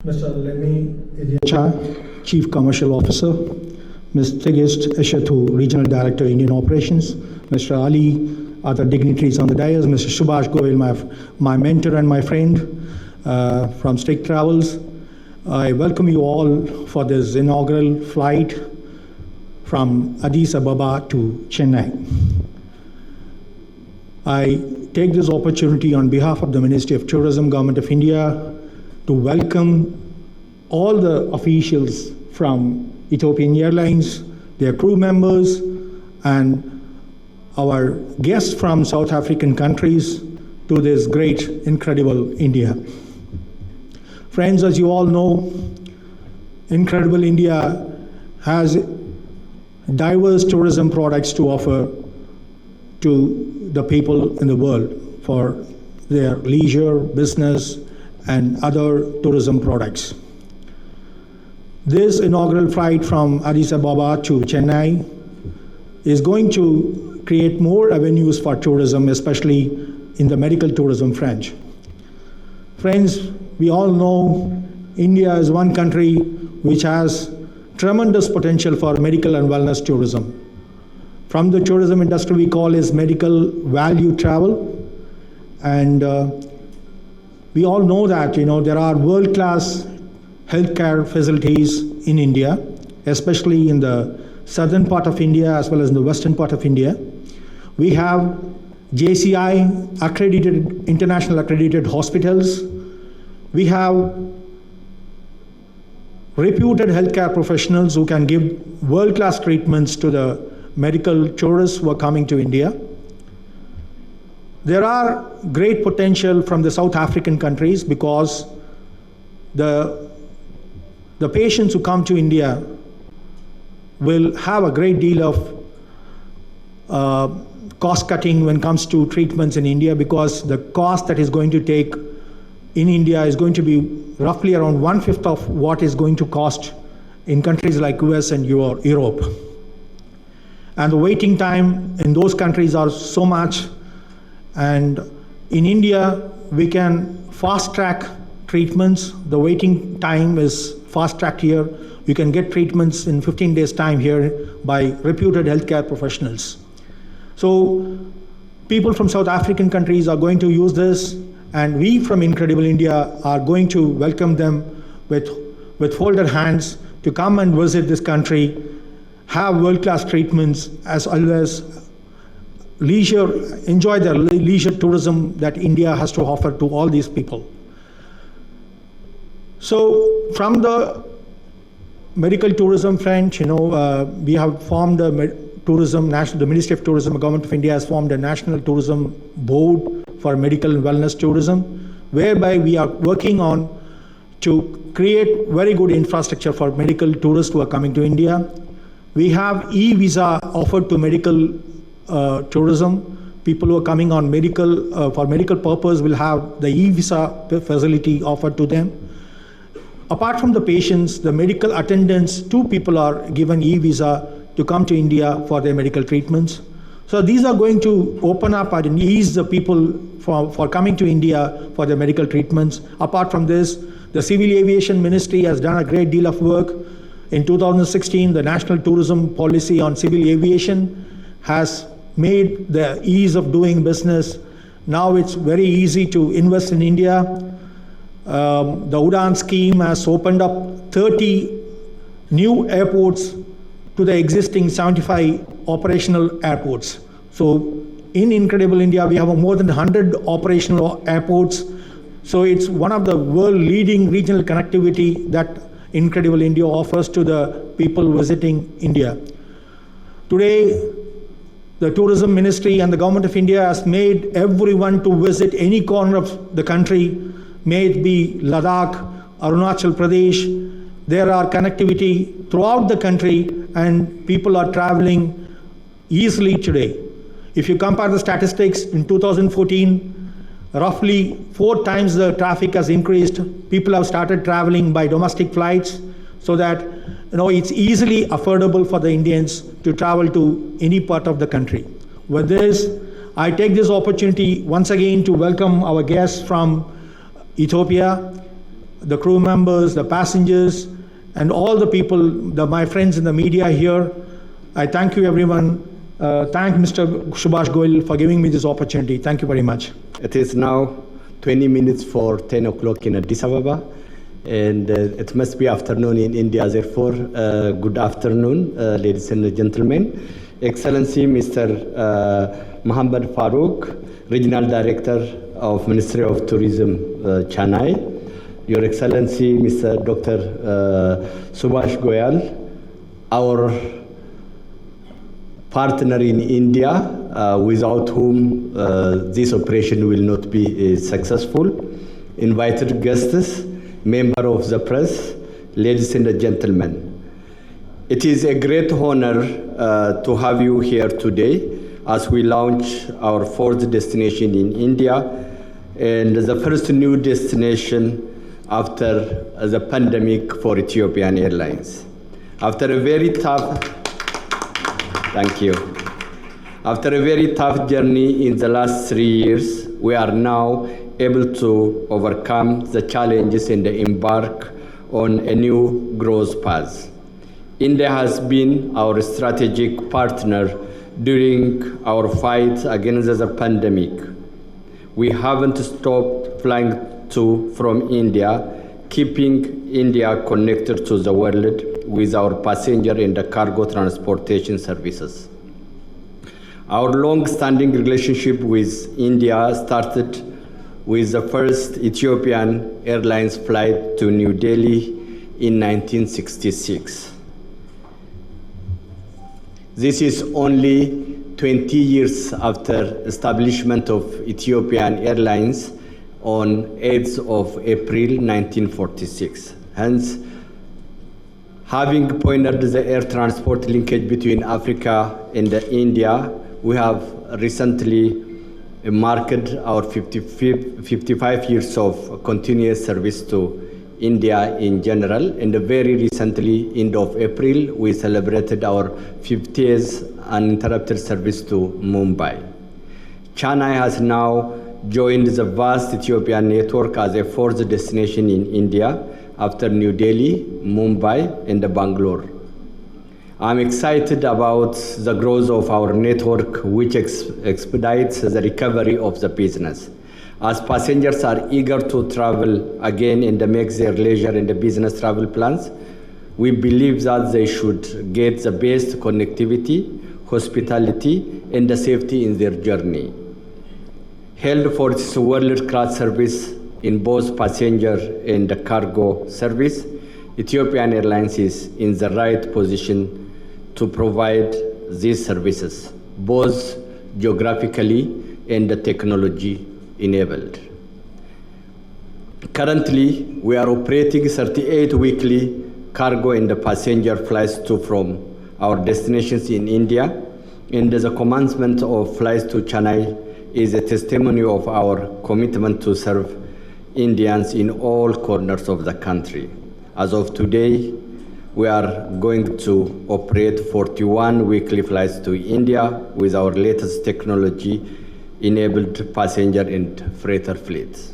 Mr. Lemi Idiacha, Chief Commercial Officer, Ms. Tigist Eshathu, Regional Director, Indian Operations, Mr. Ali, other dignitaries on the dais, Mr. Subhash Goel, my mentor and my friend from Stick Travels. I welcome you all for this inaugural flight from Addis Ababa to Chennai. I take this opportunity on behalf of the Ministry of Tourism, Government of India, to welcome all the officials from Ethiopian Airlines, their crew members, and our guests from South African countries to this great, incredible India. Friends, as you all know, incredible India has diverse tourism products to offer to the people in the world for their leisure, business, and other tourism products. This inaugural flight from Addis Ababa to Chennai is going to create more avenues for tourism, especially in the medical tourism front. Friends, we all know India is one country which has tremendous potential for medical and wellness tourism. From the tourism industry, we call it medical value travel, and we all know that there are world-class healthcare facilities in India, especially in the southern part of India as well as in the western part of India. We have JCI accredited, international accredited hospitals. We have reputed healthcare professionals who can give world-class treatments to the medical tourists who are coming to India. There are great potential from the South African countries because the patients who come to India will have a great deal of cost cutting when it comes to treatments in India, because the cost that is going to take in India is going to be roughly around 1/5 of what is going to cost in countries like US and Europe. And the waiting time in those countries are so much. And in India, we can fast track treatments. The waiting time is fast tracked here. You can get treatments in 15 days time here by reputed healthcare professionals. So people from South African countries are going to use this, and we from Incredible India are going to welcome them with folded hands to come and visit this country, have world-class treatments, as well as enjoy the leisure tourism that India has to offer to all these people. So from the medical tourism front, we have formed the Ministry of Tourism, the Government of India has formed a National Tourism Board for Medical and Wellness Tourism, whereby we are working on to create very good infrastructure for medical tourists who are coming to India. We have e-visa offered to medical tourism. People who are coming on for medical purpose will have the e-visa facility offered to them. Apart from the patients, the medical attendants, 2 people are given e-visa to come to India for their medical treatments. So these are going to open up and ease the people for coming to India for their medical treatments. Apart from this, the Civil Aviation Ministry has done a great deal of work. In 2016, the National Tourism Policy on Civil Aviation has made the ease of doing business. Now it's very easy to invest in India. The UDAN scheme has opened up 30 new airports to the existing 75 operational airports. So in Incredible India, we have more than 100 operational airports. So it's one of the world leading regional connectivity that Incredible India offers to the people visiting India. Today, the Tourism Ministry and the Government of India has made everyone to visit any corner of the country, may it be Ladakh, Arunachal Pradesh. There are connectivity throughout the country, and people are traveling easily today. If you compare the statistics, in 2014, roughly 4 times the traffic has increased. People have started traveling by domestic flights, so that it's easily affordable for the Indians to travel to any part of the country. With this, I take this opportunity once again to welcome our guests from Ethiopia. the crew members, the passengers, and all the people, my friends in the media here. I thank you, everyone. Thank Mr. Subhash Goyal for giving me this opportunity. Thank you very much. It is now 20 minutes for 10 o'clock in Addis Ababa, and it must be afternoon in India. Therefore, good afternoon, ladies and gentlemen. Excellency, Mr. Muhammad Farooq, Regional Director of Ministry of Tourism, Chennai. Your Excellency, Mr. Dr. Subhash Goyal, our partner in India, without whom this operation will not be successful. Invited guests, member of the press, ladies and gentlemen. It is a great honor to have you here today as we launch our fourth destination in India and the first new destination after the pandemic for Ethiopian Airlines. After a very tough journey in the last 3 years, we are now able to overcome the challenges and embark on a new growth path. India has been our strategic partner during our fight against the pandemic. We haven't stopped flying to from India, keeping India connected to the world with our passenger and cargo transportation services. Our long-standing relationship with India started with the first Ethiopian Airlines flight to New Delhi in 1966. This is only 20 years after establishment of Ethiopian Airlines on 8th of April 1946. Hence, having pioneered the air transport linkage between Africa and India, we have recently marked our 55 years of continuous service to India in general, and very recently, end of April, we celebrated our 50th uninterrupted service to Mumbai. Chennai has now joined the vast Ethiopian network as a fourth destination in India after New Delhi, Mumbai, and Bangalore. I'm excited about the growth of our network, which expedites the recovery of the business. As passengers are eager to travel again and make their leisure and business travel plans, we believe that they should get the best connectivity, hospitality, and the safety in their journey. Held for its world-class service in both passenger and cargo service, Ethiopian Airlines is in the right position to provide these services, both geographically and technology enabled. Currently, we are operating 38 weekly cargo and passenger flights to from our destinations in India, and the commencement of flights to Chennai is a testimony of our commitment to serve Indians in all corners of the country. As of today, we are going to operate 41 weekly flights to India with our latest technology-enabled passenger and freighter fleets.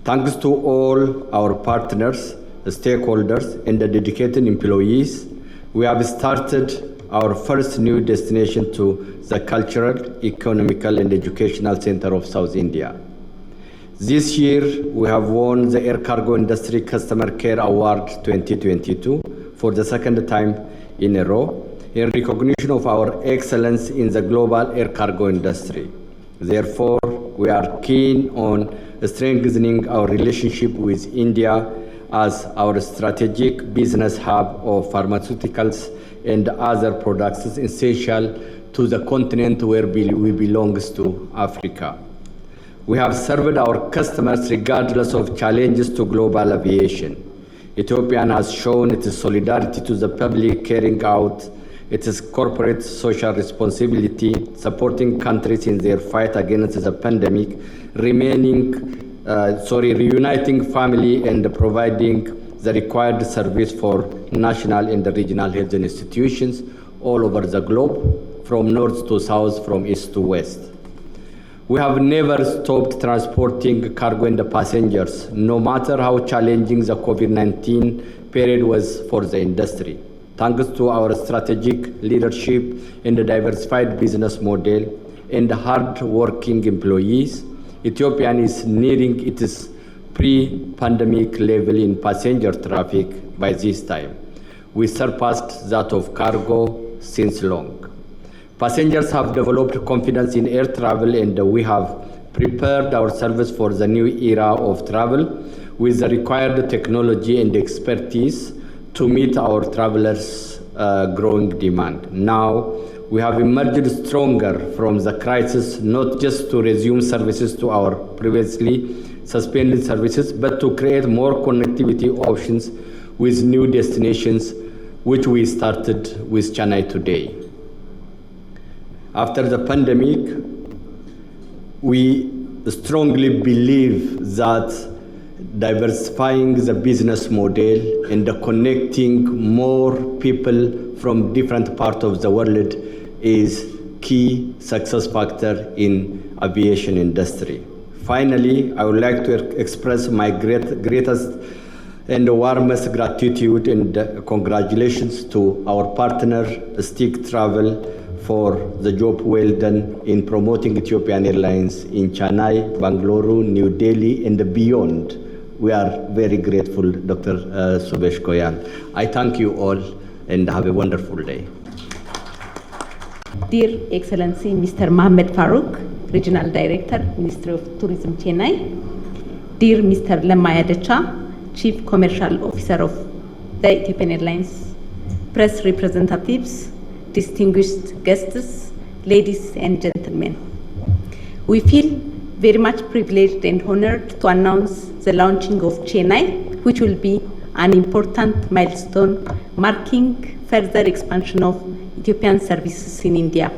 Thanks to all our partners, stakeholders, and the dedicated employees, we have started our first new destination to the cultural, economical, and educational center of South India. This year, we have won the Air Cargo Industry Customer Care Award 2022 for the second time in a row, in recognition of our excellence in the global air cargo industry. Therefore, we are keen on strengthening our relationship with India as our strategic business hub of pharmaceuticals and other products essential to the continent where we belong to, Africa. We have served our customers regardless of challenges to global aviation. Ethiopian has shown its solidarity to the public, carrying out its corporate social responsibility, supporting countries in their fight against the pandemic, reuniting family and providing the required service for national and regional health institutions all over the globe, from north to south, from east to west. We have never stopped transporting cargo and the passengers, no matter how challenging the COVID-19 period was for the industry. Thanks to our strategic leadership in the diversified business model and the hard-working employees, Ethiopian is nearing its pre-pandemic level in passenger traffic by this time. We surpassed that of cargo since long. Passengers have developed confidence in air travel, and we have prepared our service for the new era of travel with the required technology and expertise to meet our travelers' growing demand. Now, we have emerged stronger from the crisis, not just to resume services to our previously suspended services, but to create more connectivity options with new destinations, which we started with Chennai today. After the pandemic, we strongly believe that diversifying the business model and connecting more people from different parts of the world is key success factor in aviation industry. Finally, I would like to express my greatest and warmest gratitude and congratulations to our partner, Stick Travel, for the job well done in promoting Ethiopian Airlines in Chennai, Bangalore, New Delhi, and beyond. We are very grateful, Dr. Subesh Koyal. I thank you all and have a wonderful day. Dear Excellency Mr. Mohammed Farouk, Regional Director, Ministry of Tourism, Chennai. Dear Mr. Lemma Yadecha, Chief Commercial Officer of the Ethiopian Airlines, press representatives, distinguished guests, ladies and gentlemen. We feel very much privileged and honored to announce the launching of Chennai, which will be an important milestone marking further expansion of Ethiopian services in India.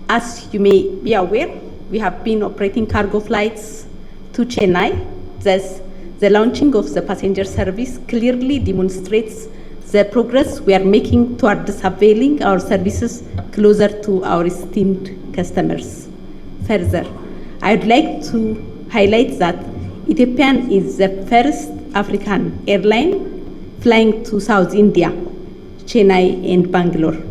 As you may be aware, we have been operating cargo flights to Chennai. Thus, the launching of the passenger service clearly demonstrates the progress we are making towards availing our services closer to our esteemed customers. Further, I would like to highlight that Ethiopian is the first African airline flying to South India, Chennai and Bangalore.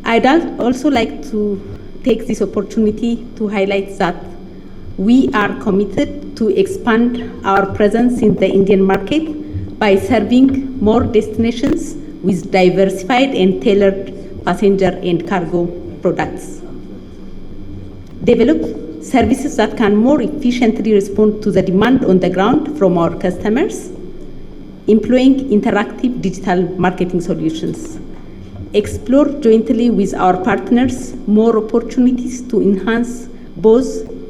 I'd also like to take this opportunity to highlight that we are committed to expand our presence in the Indian market by serving more destinations with diversified and tailored passenger and cargo products. Develop services that can more efficiently respond to the demand on the ground from our customers, employing interactive digital marketing solutions. Explore jointly with our partners more opportunities to enhance both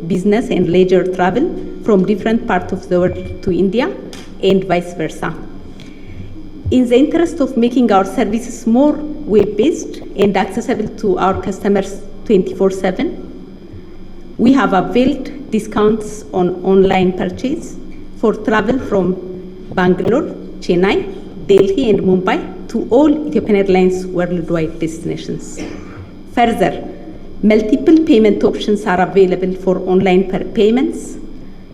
business and leisure travel from different parts of the world to India and vice versa. In the interest of making our services more web-based and accessible to our customers 24/7, we have availed discounts on online purchase for travel from Bangalore, Chennai, Delhi and Mumbai to all Ethiopian Airlines worldwide destinations. Further, multiple payment options are available for online payments,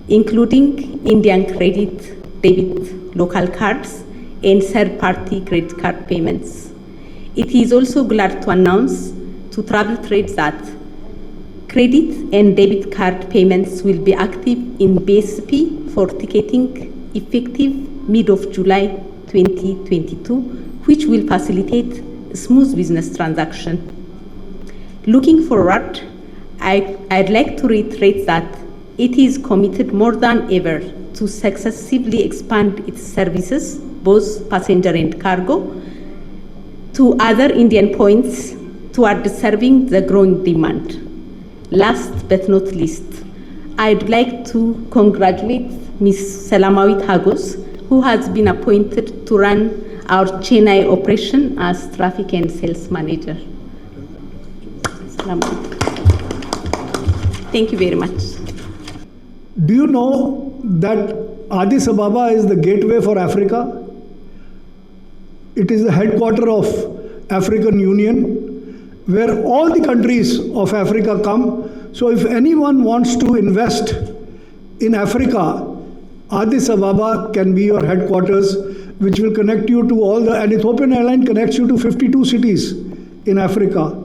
including Indian credit, debit, local cards, and third-party credit card payments. It is also glad to announce to travel trades that credit and debit card payments will be active in BSP for ticketing effective mid of July 2022, which will facilitate a smooth business transaction. Looking forward, I'd like to reiterate that it is committed more than ever to successively expand its services, both passenger and cargo, to other Indian points toward serving the growing demand. Last but not least, I'd like to congratulate Ms. Salamawit Hagos, who has been appointed to run our Chennai operation as Traffic and Sales Manager. Thank you very much. Do you know that Addis Ababa is the gateway for Africa? It is the headquarters of African Union, where all the countries of Africa come So if anyone wants to invest in Africa, Addis Ababa can be your headquarters, which will connect you to all the, and Ethiopian Airlines connects you to 52 cities in Africa.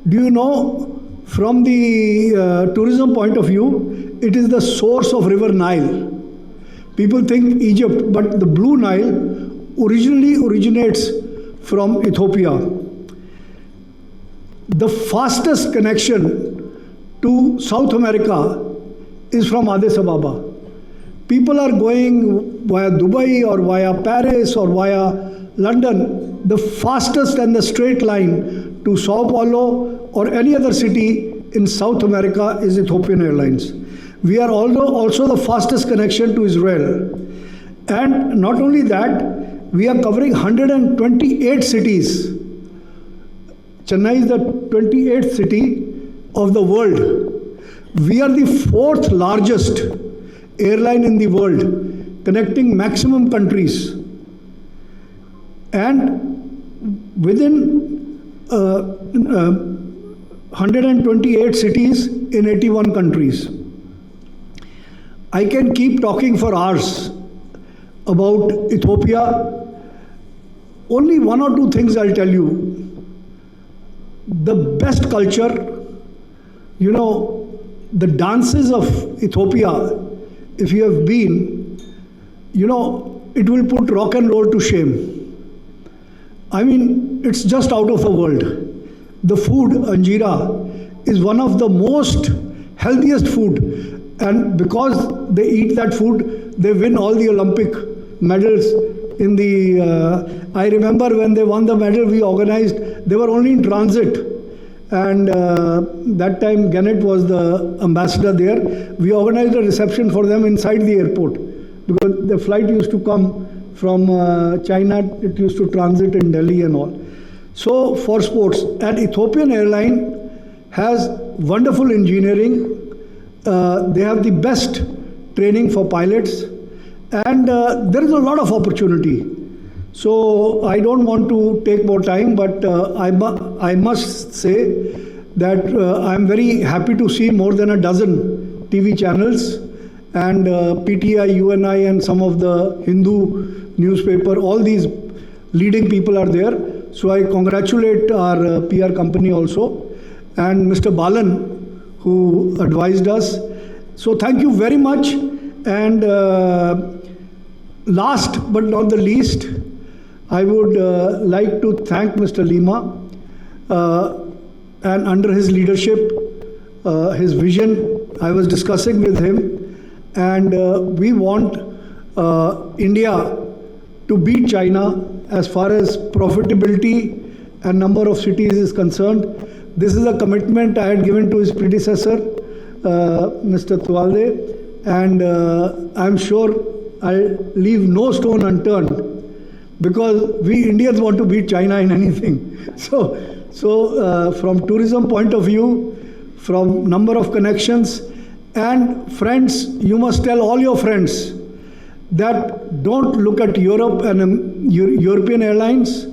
Do you know, from the tourism point of view, it is the source of River Nile. People think Egypt, but the Blue Nile originally originates from Ethiopia. The fastest connection to South America is from Addis Ababa. People are going via Dubai or via Paris or via London. The fastest and the straight line to Sao Paulo or any other city in South America is Ethiopian Airlines. We are also the fastest connection to Israel. And not only that, we are covering 128 cities. Chennai is the 28th city of the world. We are the 4th largest airline in the world, connecting maximum countries. And within 128 cities in 81 countries. I can keep talking for hours about Ethiopia. Only one or two things I'll tell you. The best culture, you know, the dances of Ethiopia, if you have been, you know, it will put rock and roll to shame. I mean, it's just out of the world. The food, Anjira, is one of the most healthiest food. And because they eat that food, they win all the Olympic medals in the, I remember when they won the medal, we organized, they were only in transit. And that time, Gannett was the ambassador there. We organized a reception for them inside the airport because the flight used to come from China. It used to transit in Delhi and all. So for sports, and Ethiopian Airlines has wonderful engineering. They have the best training for pilots, and there is a lot of opportunity. So I don't want to take more time, but I must say that I'm very happy to see more than a dozen TV channels, and PTI, UNI, and some of the Hindu newspaper, all these leading people are there. So I congratulate our PR company also, and Mr. Balan, who advised us. So thank you very much. And last but not the least, I would like to thank Mr. Lima, and under his leadership, his vision, I was discussing with him, and we want India to beat China as far as profitability and number of cities is concerned. This is a commitment I had given to his predecessor, Mr. Tuwalde, and I'm sure I'll leave no stone unturned, because we Indians want to beat China in anything. So from tourism point of view, from number of connections, and friends, you must tell all your friends that don't look at Europe and European Airlines.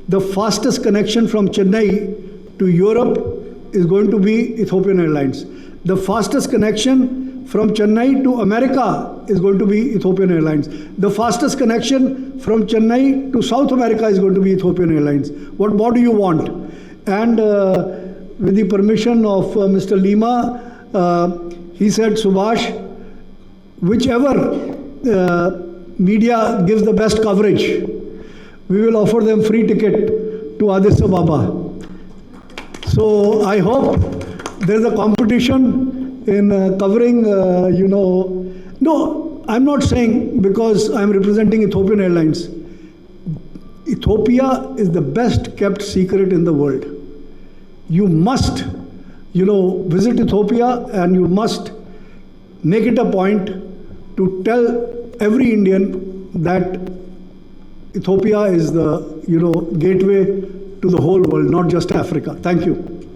The fastest connection from Chennai to Europe is going to be Ethiopian Airlines. The fastest connection from Chennai to America is going to be Ethiopian Airlines. The fastest connection from Chennai to South America is going to be Ethiopian Airlines. What more do you want? And with the permission of Mr. Lima, he said, Subhash, whichever media gives the best coverage, we will offer them free ticket to Addis Ababa. So I hope there's a competition in covering, No, I'm not saying because I'm representing Ethiopian Airlines. Ethiopia is the best kept secret in the world. You must, visit Ethiopia, and you must make it a point to tell every Indian that Ethiopia is the, gateway to the whole world, not just Africa. Thank you.